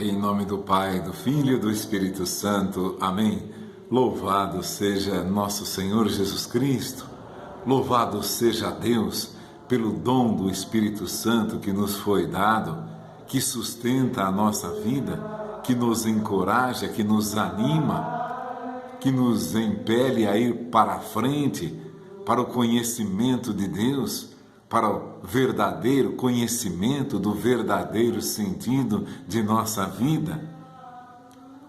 Em nome do Pai, do Filho e do Espírito Santo. Amém. Louvado seja nosso Senhor Jesus Cristo. Louvado seja Deus pelo dom do Espírito Santo que nos foi dado, que sustenta a nossa vida, que nos encoraja, que nos anima, que nos impele a ir para a frente, para o conhecimento de Deus, para o verdadeiro conhecimento do verdadeiro sentido de nossa vida.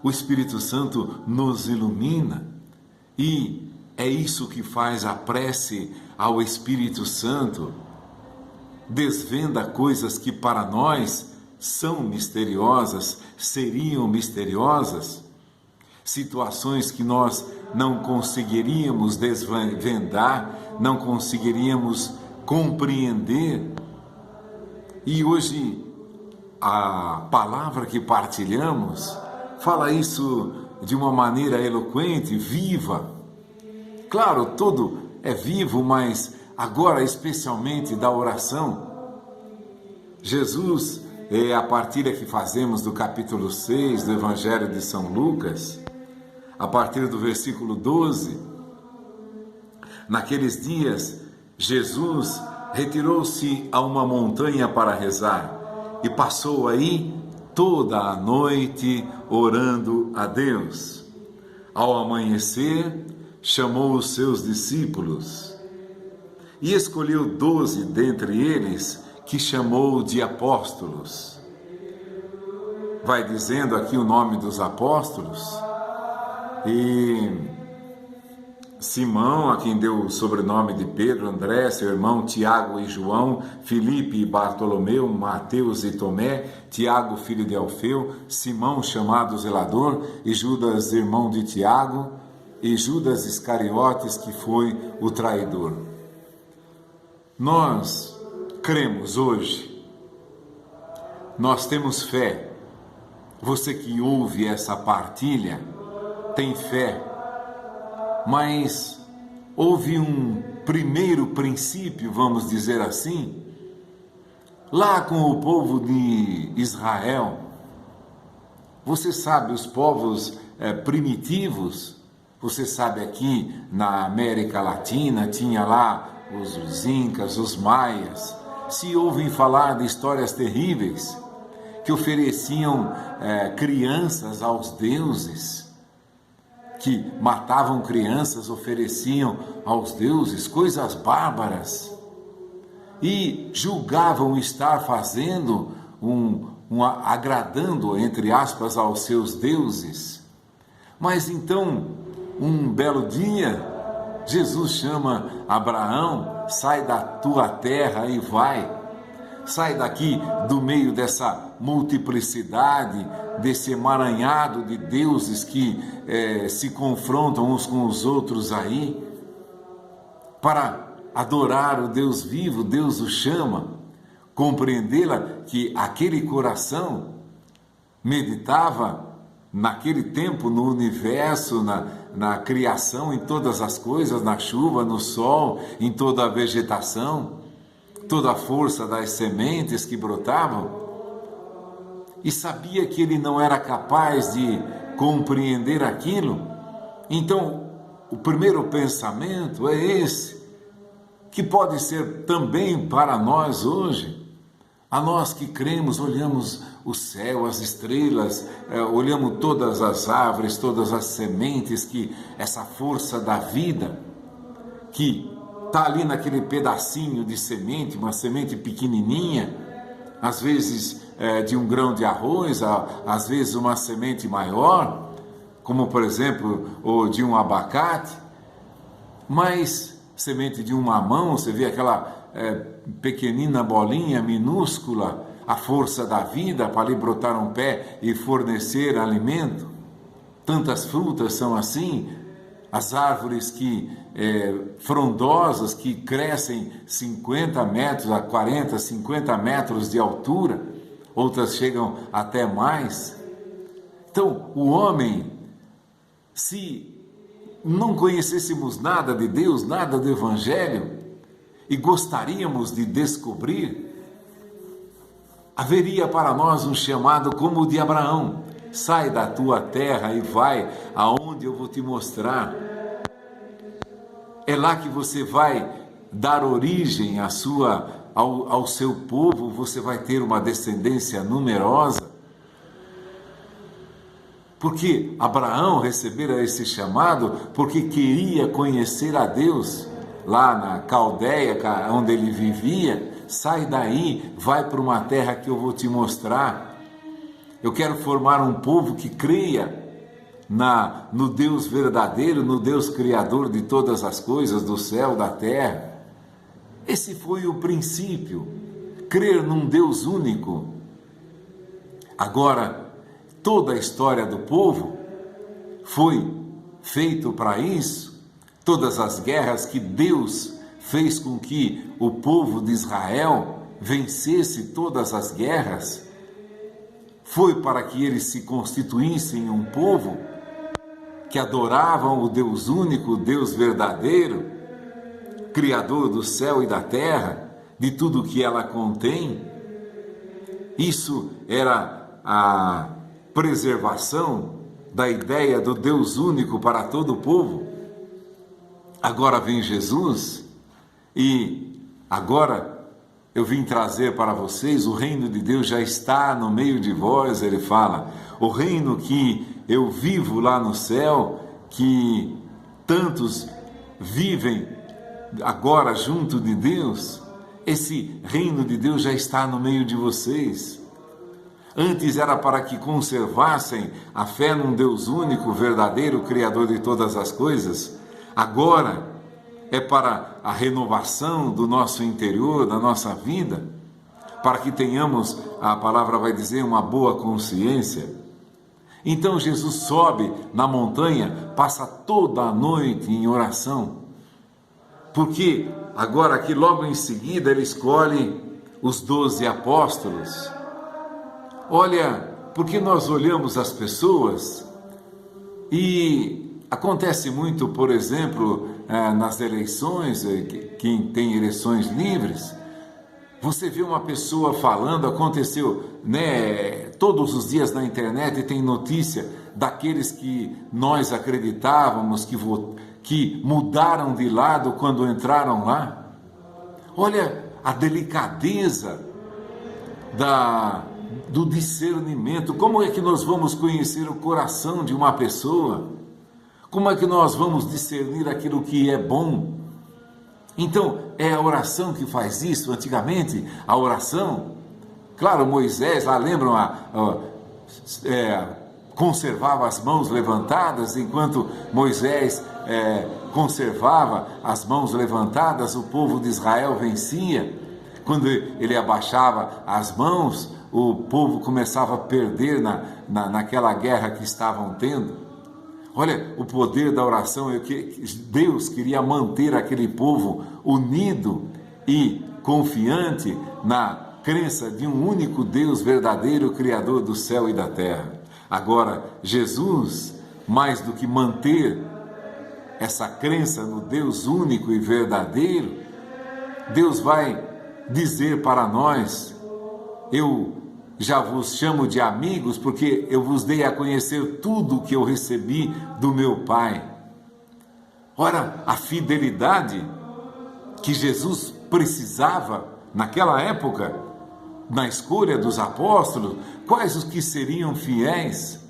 O Espírito Santo nos ilumina e é isso que faz a prece ao Espírito Santo. Desvenda coisas que para nós são misteriosas, seriam misteriosas, situações que nós não conseguiríamos desvendar, não conseguiríamos compreender. E hoje a palavra que partilhamos fala isso de uma maneira eloquente, viva. Claro, tudo é vivo, mas agora especialmente da oração. Jesus, a partilha que fazemos do capítulo 6 do Evangelho de São Lucas, a partir do versículo 12, naqueles dias, Jesus retirou-se a uma montanha para rezar e passou aí toda a noite orando a Deus. Ao amanhecer, chamou os seus discípulos e escolheu 12 dentre eles, que chamou de apóstolos. Vai dizendo aqui o nome dos apóstolos, e Simão, a quem deu o sobrenome de Pedro, André, seu irmão Tiago e João, Filipe e Bartolomeu, Mateus e Tomé, Tiago, filho de Alfeu, Simão, chamado Zelador, e Judas, irmão de Tiago, e Judas Iscariotes, que foi o traidor. Nós cremos hoje, nós temos fé. Você que ouve essa partilha tem fé. Mas houve um primeiro princípio, vamos dizer assim, lá com o povo de Israel. Você sabe, os povos primitivos, você sabe, aqui na América Latina, tinha lá os incas, os maias. Se ouvem falar de histórias terríveis, que ofereciam crianças aos deuses, que matavam crianças, ofereciam aos deuses coisas bárbaras e julgavam estar fazendo agradando, entre aspas, aos seus deuses. Mas então, um belo dia, Jesus chama Abraão: sai da tua terra e vai. Sai daqui do meio dessa multiplicidade, desse emaranhado de deuses que se confrontam uns com os outros aí, para adorar o Deus vivo. Deus o chama, compreendê-la que aquele coração meditava naquele tempo no universo, na criação, em todas as coisas, na chuva, no sol, em toda a vegetação, toda a força das sementes que brotavam, e sabia que ele não era capaz de compreender aquilo. Então, o primeiro pensamento é esse, que pode ser também para nós hoje. A nós que cremos, olhamos o céu, as estrelas, olhamos todas as árvores, todas as sementes, que essa força da vida, que está ali naquele pedacinho de semente, uma semente pequenininha, às vezes de um grão de arroz, às vezes uma semente maior, como por exemplo, ou de um abacate, mas semente de um mamão, você vê aquela pequenina bolinha minúscula, a força da vida para ali brotar um pé e fornecer alimento. Tantas frutas são assim, as árvores que frondosas, que crescem 50 metros a 40, 50 metros de altura, outras chegam até mais. Então, o homem, se não conhecêssemos nada de Deus, nada do Evangelho, e gostaríamos de descobrir, haveria para nós um chamado como o de Abraão: sai da tua terra e vai aonde eu vou te mostrar. É lá que você vai dar origem ao seu povo, você vai ter uma descendência numerosa. Porque Abraão recebera esse chamado porque queria conhecer a Deus lá na Caldeia, onde ele vivia. Sai daí, vai para uma terra que eu vou te mostrar. Eu quero formar um povo que creia no Deus verdadeiro, no Deus criador de todas as coisas, do céu, da terra. Esse foi o princípio, crer num Deus único. Agora, toda a história do povo foi feito para isso. Todas as guerras que Deus fez com que o povo de Israel vencesse todas as guerras, foi para que eles se constituíssem um povo que adoravam o Deus único, o Deus verdadeiro, Criador do céu e da terra, de tudo que ela contém. Isso era a preservação da ideia do Deus único para todo o povo. Agora vem Jesus e agora eu vim trazer para vocês: o reino de Deus já está no meio de vós. Ele fala, o reino que eu vivo lá no céu, que tantos vivem agora junto de Deus, esse reino de Deus já está no meio de vocês. Antes era para que conservassem a fé num Deus único, verdadeiro, Criador de todas as coisas. Agora é para a renovação do nosso interior, da nossa vida, para que tenhamos, a palavra vai dizer, uma boa consciência. Então Jesus sobe na montanha, passa toda a noite em oração, porque agora aqui logo em seguida ele escolhe os 12 apóstolos. Olha, porque nós olhamos as pessoas e acontece muito, por exemplo, nas eleições, quem tem eleições livres, você vê uma pessoa falando, aconteceu, todos os dias na internet tem notícia daqueles que nós acreditávamos que mudaram de lado quando entraram lá. Olha a delicadeza do discernimento. Como é que nós vamos conhecer o coração de uma pessoa? Como é que nós vamos discernir aquilo que é bom? Então, é a oração que faz isso. Antigamente, a oração, claro, Moisés, lá lembram, conservava as mãos levantadas. Enquanto Moisés conservava as mãos levantadas, o povo de Israel vencia. Quando ele abaixava as mãos, o povo começava a perder naquela guerra que estavam tendo. Olha o poder da oração. Deus queria manter aquele povo unido e confiante na crença de um único Deus verdadeiro, Criador do céu e da terra. Agora, Jesus, mais do que manter essa crença no Deus único e verdadeiro, Deus vai dizer para nós: eu já vos chamo de amigos, porque eu vos dei a conhecer tudo o que eu recebi do meu Pai. Ora, a fidelidade que Jesus precisava naquela época, na escolha dos apóstolos, quais os que seriam fiéis?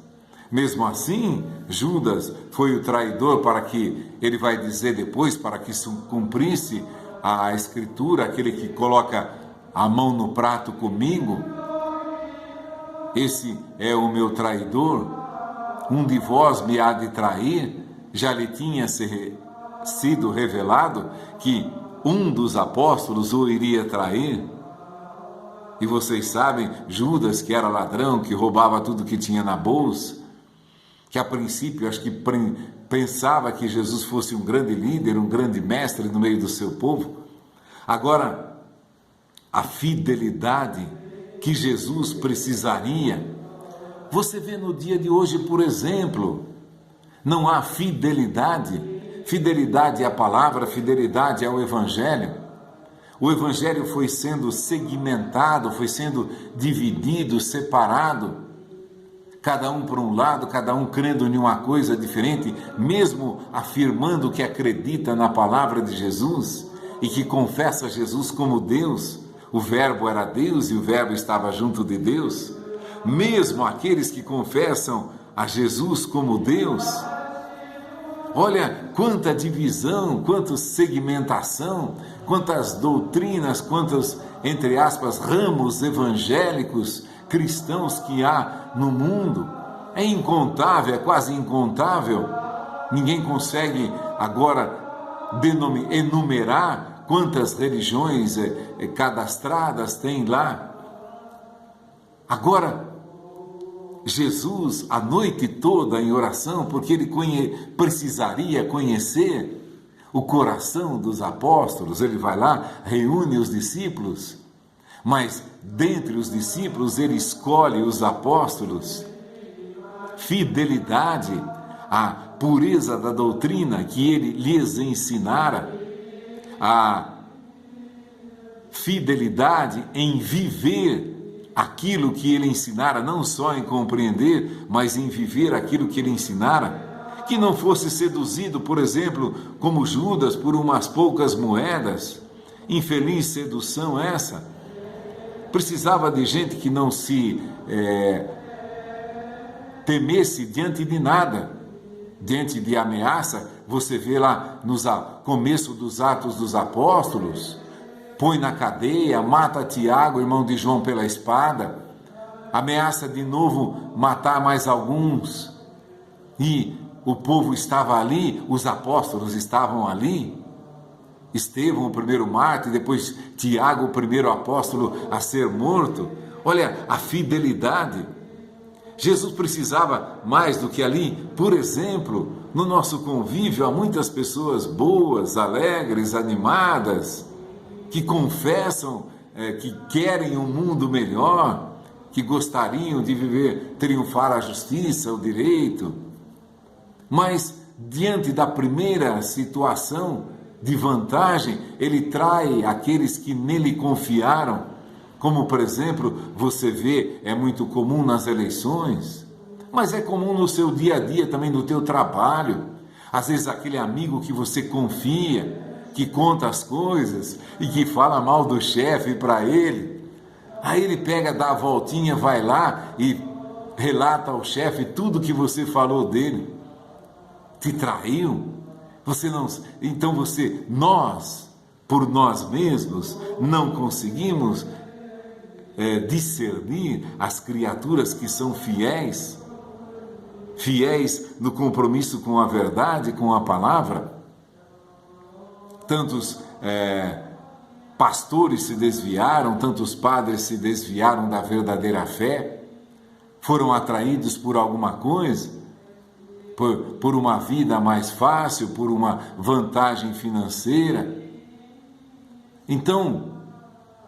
Mesmo assim, Judas foi o traidor, para que, ele vai dizer depois, para que cumprisse a Escritura, aquele que coloca a mão no prato comigo, esse é o meu traidor, um de vós me há de trair. Já lhe tinha sido revelado que um dos apóstolos o iria trair. E vocês sabem, Judas, que era ladrão, que roubava tudo que tinha na bolsa, que a princípio acho que pensava que Jesus fosse um grande líder, um grande mestre no meio do seu povo. Agora, a fidelidade que Jesus precisaria, você vê no dia de hoje, por exemplo, não há fidelidade. Fidelidade à palavra, fidelidade ao Evangelho. O Evangelho foi sendo segmentado, foi sendo dividido, separado, cada um por um lado, cada um crendo em uma coisa diferente, mesmo afirmando que acredita na palavra de Jesus e que confessa Jesus como Deus. O Verbo era Deus e o Verbo estava junto de Deus. Mesmo aqueles que confessam a Jesus como Deus. Olha quanta divisão, quanta segmentação, quantas doutrinas, quantos, entre aspas, ramos evangélicos cristãos que há no mundo. É incontável, é quase incontável. Ninguém consegue agora enumerar quantas religiões cadastradas tem lá. Agora, Jesus, a noite toda em oração, porque ele precisaria conhecer o coração dos apóstolos, ele vai lá, reúne os discípulos, mas dentre os discípulos ele escolhe os apóstolos, fidelidade à pureza da doutrina que ele lhes ensinara, a fidelidade em viver aquilo que ele ensinara, não só em compreender, mas em viver aquilo que ele ensinara, que não fosse seduzido, por exemplo, como Judas, por umas poucas moedas. Infeliz sedução essa. Precisava de gente que não se temesse diante de nada, diante de ameaça. Você vê lá no começo dos Atos dos Apóstolos, põe na cadeia, mata Tiago, irmão de João, pela espada, ameaça de novo matar mais alguns, e o povo estava ali, os apóstolos estavam ali, Estevão, o primeiro mártir, depois Tiago, o primeiro apóstolo a ser morto. Olha a fidelidade. Jesus precisava mais do que ali, por exemplo, no nosso convívio há muitas pessoas boas, alegres, animadas, que confessam que querem um mundo melhor, que gostariam de viver, triunfar a justiça, o direito. Mas, diante da primeira situação de vantagem, ele trai aqueles que nele confiaram, como, por exemplo, você vê, é muito comum nas eleições, mas é comum no seu dia a dia, também no teu trabalho. Às vezes aquele amigo que você confia, que conta as coisas e que fala mal do chefe para ele. Aí ele pega, dá a voltinha, vai lá e relata ao chefe tudo que você falou dele. Te traiu? Então nós, por nós mesmos, não conseguimos discernir as criaturas que são fiéis no compromisso com a verdade, com a palavra. Tantos pastores se desviaram, tantos padres se desviaram da verdadeira fé, foram atraídos por alguma coisa, por uma vida mais fácil, por uma vantagem financeira. Então,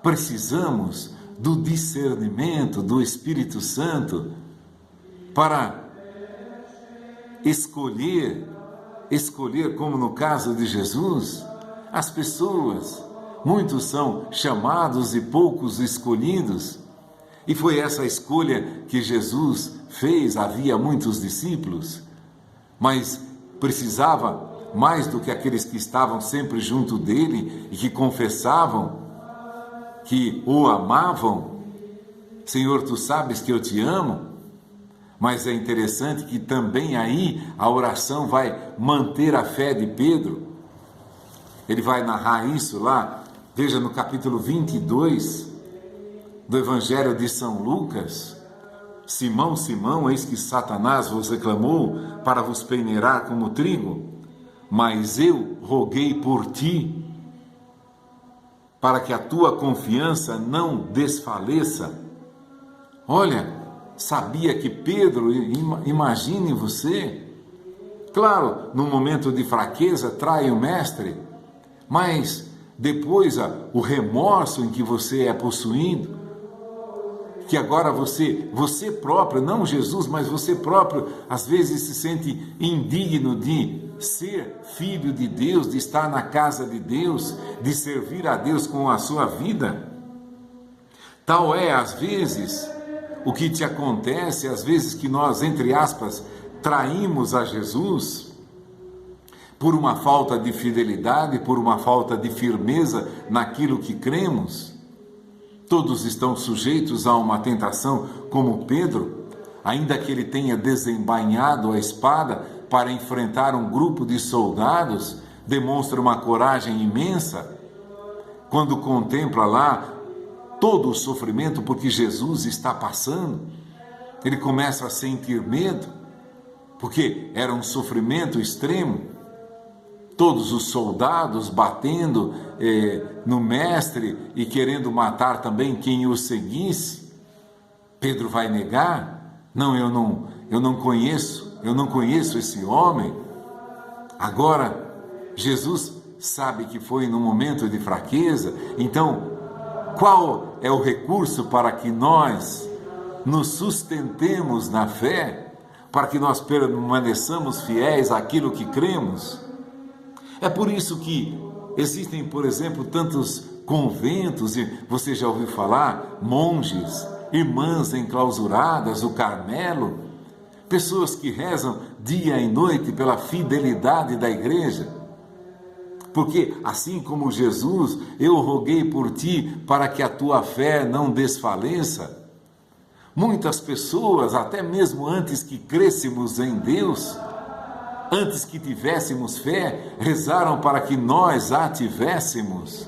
precisamos do discernimento do Espírito Santo para escolher, como no caso de Jesus, as pessoas. Muitos são chamados e poucos escolhidos. E foi essa escolha que Jesus fez. Havia muitos discípulos, mas precisava mais do que aqueles que estavam sempre junto dele e que confessavam que o amavam. Senhor, tu sabes que eu te amo. Mas é interessante que também aí a oração vai manter a fé de Pedro. Ele vai narrar isso lá, veja no capítulo 22 do Evangelho de São Lucas. Simão, Simão, eis que Satanás vos reclamou para vos peneirar como trigo, mas eu roguei por ti, para que a tua confiança não desfaleça. Olha, sabia que Pedro, imagine você, claro, num momento de fraqueza, trai o mestre, mas depois o remorso em que você é possuído, que agora você próprio, não Jesus, mas você próprio, às vezes se sente indigno de ser filho de Deus, de estar na casa de Deus, de servir a Deus com a sua vida? Tal é, às vezes, o que te acontece, às vezes que nós, entre aspas, traímos a Jesus por uma falta de fidelidade, por uma falta de firmeza naquilo que cremos. Todos estão sujeitos a uma tentação, como Pedro, ainda que ele tenha desembainhado a espada para enfrentar um grupo de soldados, demonstra uma coragem imensa quando contempla lá todo o sofrimento porque Jesus está passando. Ele começa a sentir medo, porque era um sofrimento extremo. Todos os soldados batendo no mestre e querendo matar também quem o seguisse. Pedro vai negar? Não, eu não conheço esse homem. Agora, Jesus sabe que foi num momento de fraqueza, então, qual é o recurso para que nós nos sustentemos na fé, para que nós permaneçamos fiéis àquilo que cremos? É por isso que existem, por exemplo, tantos conventos, e você já ouviu falar, monges, irmãs enclausuradas, o Carmelo, pessoas que rezam dia e noite pela fidelidade da igreja. Porque assim como Jesus, eu roguei por ti para que a tua fé não desfaleça. Muitas pessoas, até mesmo antes que crescêssemos em Deus, antes que tivéssemos fé, rezaram para que nós a tivéssemos,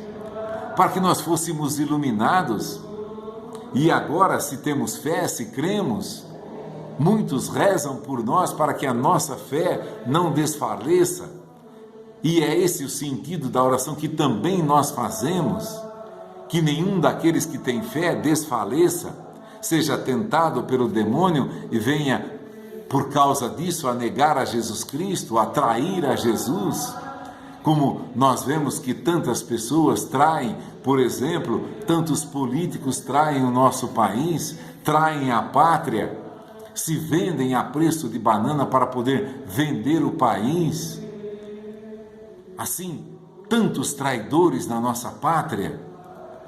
para que nós fôssemos iluminados. E agora, se temos fé, se cremos, muitos rezam por nós para que a nossa fé não desfaleça. E é esse o sentido da oração que também nós fazemos, que nenhum daqueles que tem fé desfaleça, seja tentado pelo demônio e venha, por causa disso, a negar a Jesus Cristo, a trair a Jesus, como nós vemos que tantas pessoas traem, por exemplo, tantos políticos traem o nosso país, traem a pátria, se vendem a preço de banana para poder vender o país. Assim, tantos traidores na nossa pátria,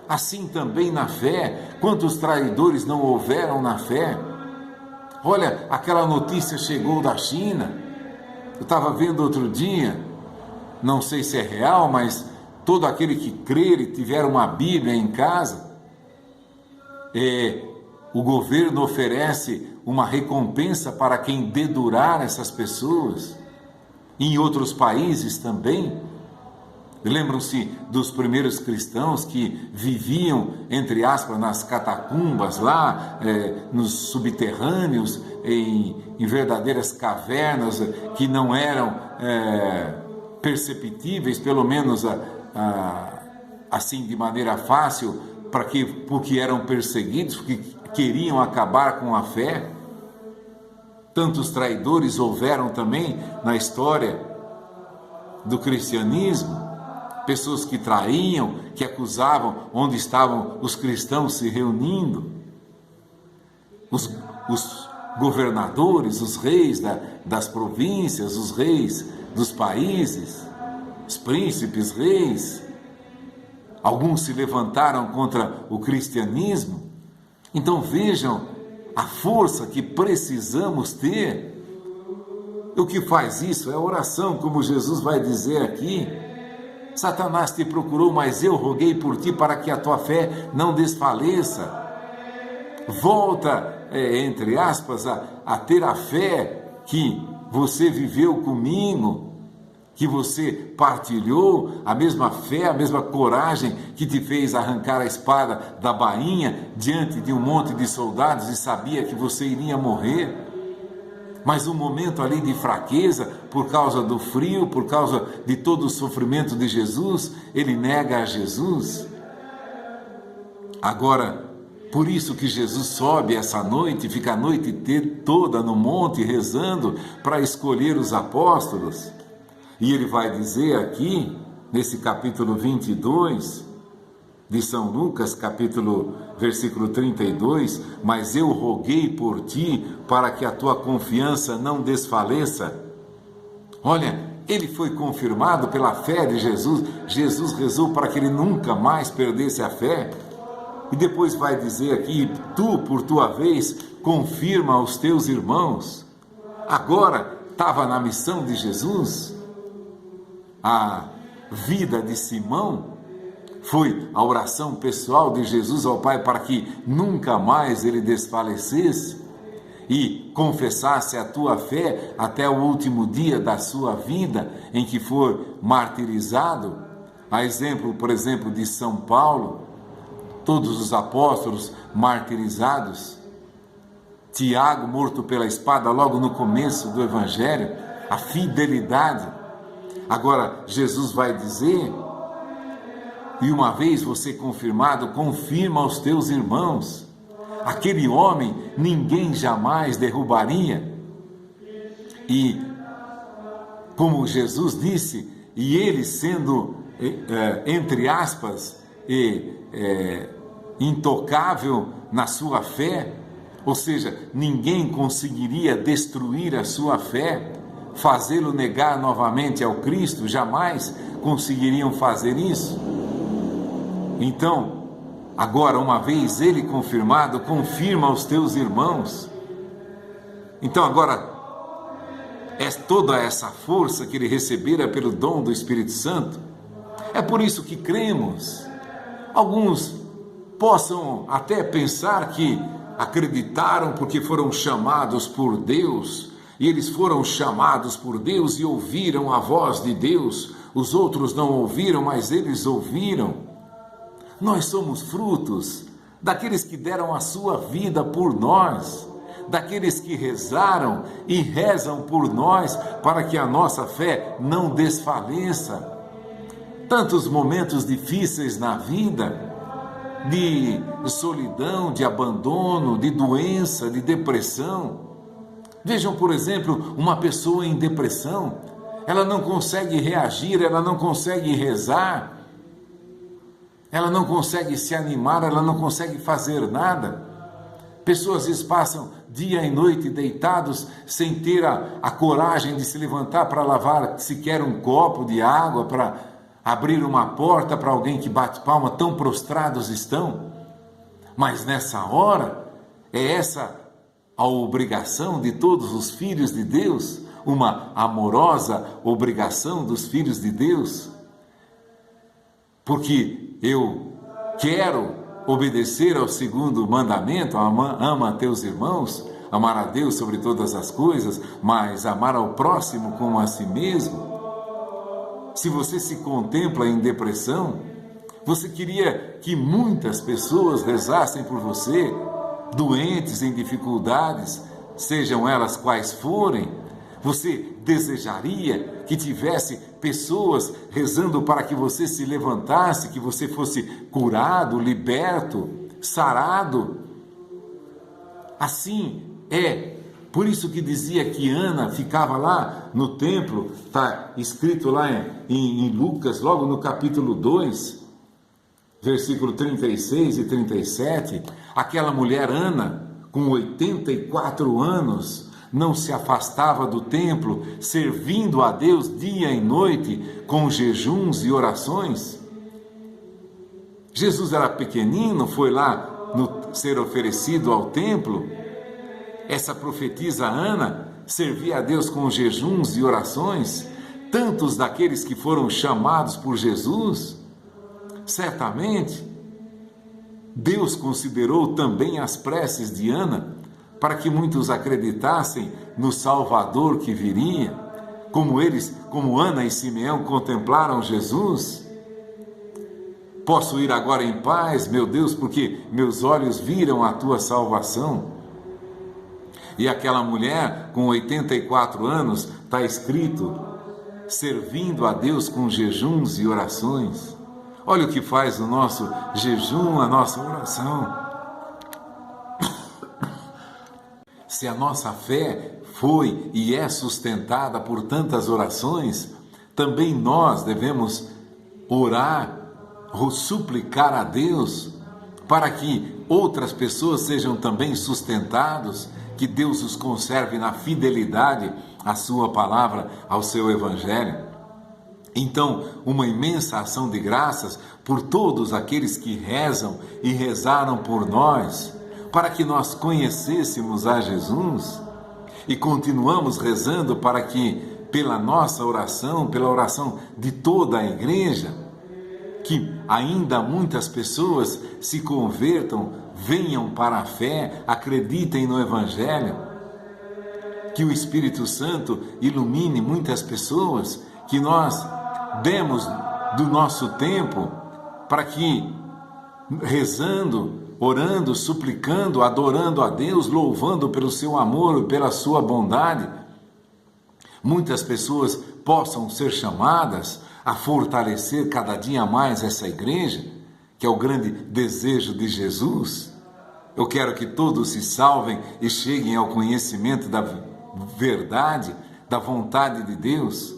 assim também na fé, quantos traidores não houveram na fé? Olha, aquela notícia chegou da China, eu estava vendo outro dia, não sei se é real, mas todo aquele que crer e tiver uma Bíblia em casa, o governo oferece uma recompensa para quem dedurar essas pessoas. Em outros países também. Lembram-se dos primeiros cristãos que viviam, entre aspas, nas catacumbas lá, nos subterrâneos, em verdadeiras cavernas que não eram perceptíveis, pelo menos assim de maneira fácil, porque eram perseguidos, porque queriam acabar com a fé. Tantos traidores houveram também na história do cristianismo. Pessoas que traíam, que acusavam onde estavam os cristãos se reunindo. Os governadores, os reis das províncias, os reis dos países, os príncipes, reis. Alguns se levantaram contra o cristianismo. Então vejam a força que precisamos ter. O que faz isso é a oração, como Jesus vai dizer aqui. Satanás te procurou, mas eu roguei por ti para que a tua fé não desfaleça. Volta, entre aspas, a ter a fé que você viveu comigo, que você partilhou, a mesma fé, a mesma coragem que te fez arrancar a espada da bainha diante de um monte de soldados e sabia que você iria morrer. Mas um momento ali de fraqueza, por causa do frio, por causa de todo o sofrimento de Jesus, ele nega a Jesus. Agora, por isso que Jesus sobe essa noite, fica a noite toda no monte rezando para escolher os apóstolos. E ele vai dizer aqui, nesse capítulo 22 de São Lucas, versículo 32, mas eu roguei por ti para que a tua confiança não desfaleça. Olha, ele foi confirmado pela fé de Jesus. Jesus rezou para que ele nunca mais perdesse a fé. E depois vai dizer aqui: tu, por tua vez, confirma aos teus irmãos. Agora estava na missão de Jesus. A vida de Simão foi a oração pessoal de Jesus ao Pai para que nunca mais ele desfalecesse e confessasse a tua fé até o último dia da sua vida, em que for martirizado. A exemplo, por exemplo, de São Paulo, todos os apóstolos martirizados, Tiago morto pela espada logo no começo do Evangelho, a fidelidade. Agora, Jesus vai dizer: e uma vez você confirmado, confirma aos teus irmãos. Aquele homem ninguém jamais derrubaria. E, como Jesus disse, e ele sendo, entre aspas, intocável na sua fé, ou seja, ninguém conseguiria destruir a sua fé, fazê-lo negar novamente ao Cristo, jamais conseguiriam fazer isso. Então, agora, uma vez ele confirmado, confirma aos teus irmãos. Então, agora, é toda essa força que ele recebera pelo dom do Espírito Santo. É por isso que cremos. Alguns possam até pensar que acreditaram porque foram chamados por Deus, e eles foram chamados por Deus e ouviram a voz de Deus. Os outros não ouviram, mas eles ouviram. Nós somos frutos daqueles que deram a sua vida por nós, daqueles que rezaram e rezam por nós para que a nossa fé não desfaleça. Tantos momentos difíceis na vida, de solidão, de abandono, de doença, de depressão. Vejam, por exemplo, uma pessoa em depressão, ela não consegue reagir, ela não consegue rezar, ela não consegue se animar, ela não consegue fazer nada. Pessoas às vezes passam dia e noite deitados sem ter a coragem de se levantar para lavar sequer um copo de água, para abrir uma porta para alguém que bate palma, tão prostrados estão. Mas nessa hora, é essa a obrigação de todos os filhos de Deus, uma amorosa obrigação dos filhos de Deus, porque eu quero obedecer ao segundo mandamento: ama teus irmãos, amar a Deus sobre todas as coisas, mas amar ao próximo como a si mesmo. Se você se contempla em depressão, você queria que muitas pessoas rezassem por você, doentes, em dificuldades, sejam elas quais forem. Você desejaria que tivesse pessoas rezando para que você se levantasse, que você fosse curado, liberto, sarado. Assim é. Por isso que dizia que Ana ficava lá no templo, está escrito lá em Lucas, logo no capítulo 2, versículo 36 e 37, aquela mulher Ana, com 84 anos, não se afastava do templo, servindo a Deus dia e noite, com jejuns e orações. Jesus era pequenino, foi lá ser oferecido ao templo. Essa profetisa Ana servia a Deus com jejuns e orações. Tantos daqueles que foram chamados por Jesus, certamente, Deus considerou também as preces de Ana, para que muitos acreditassem no Salvador que viria, como Ana e Simeão contemplaram Jesus. Posso ir agora em paz, meu Deus, porque meus olhos viram a tua salvação. E aquela mulher com 84 anos, está escrito, servindo a Deus com jejuns e orações. Olha o que faz o nosso jejum, a nossa oração. Se a nossa fé foi e é sustentada por tantas orações, também nós devemos orar, suplicar a Deus para que outras pessoas sejam também sustentados que Deus os conserve na fidelidade à sua palavra, ao seu evangelho. Então, uma imensa ação de graças por todos aqueles que rezam e rezaram por nós, para que nós conhecêssemos a Jesus, e continuamos rezando para que, pela nossa oração, pela oração de toda a igreja, que ainda muitas pessoas se convertam, venham para a fé, acreditem no Evangelho, que o Espírito Santo ilumine muitas pessoas, que nós demos do nosso tempo para que, rezando, orando, suplicando, adorando a Deus, louvando pelo seu amor, pela sua bondade, muitas pessoas possam ser chamadas a fortalecer cada dia mais essa igreja, que é o grande desejo de Jesus. Eu quero que todos se salvem e cheguem ao conhecimento da verdade, da vontade de Deus.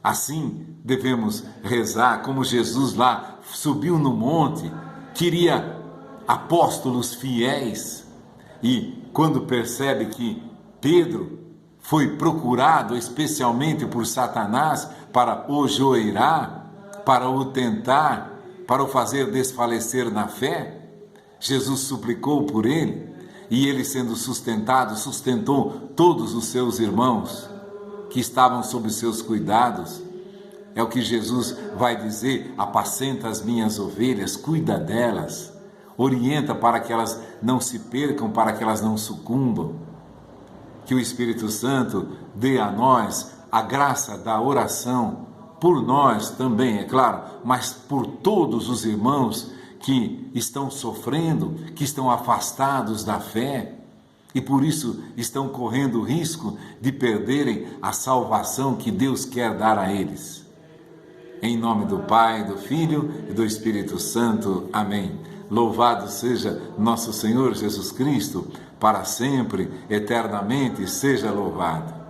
Assim devemos rezar, como Jesus lá subiu no monte, queria apóstolos fiéis, e quando percebe que Pedro foi procurado especialmente por Satanás para o joeirar, para o tentar, para o fazer desfalecer na fé, Jesus suplicou por ele, e ele, sendo sustentado, sustentou todos os seus irmãos que estavam sob seus cuidados. É o que Jesus vai dizer: apacenta as minhas ovelhas, cuida delas, orienta para que elas não se percam, para que elas não sucumbam. Que o Espírito Santo dê a nós a graça da oração, por nós também, é claro, mas por todos os irmãos que estão sofrendo, que estão afastados da fé e por isso estão correndo o risco de perderem a salvação que Deus quer dar a eles. Em nome do Pai, do Filho e do Espírito Santo. Amém. Louvado seja nosso Senhor Jesus Cristo, para sempre, eternamente seja louvado.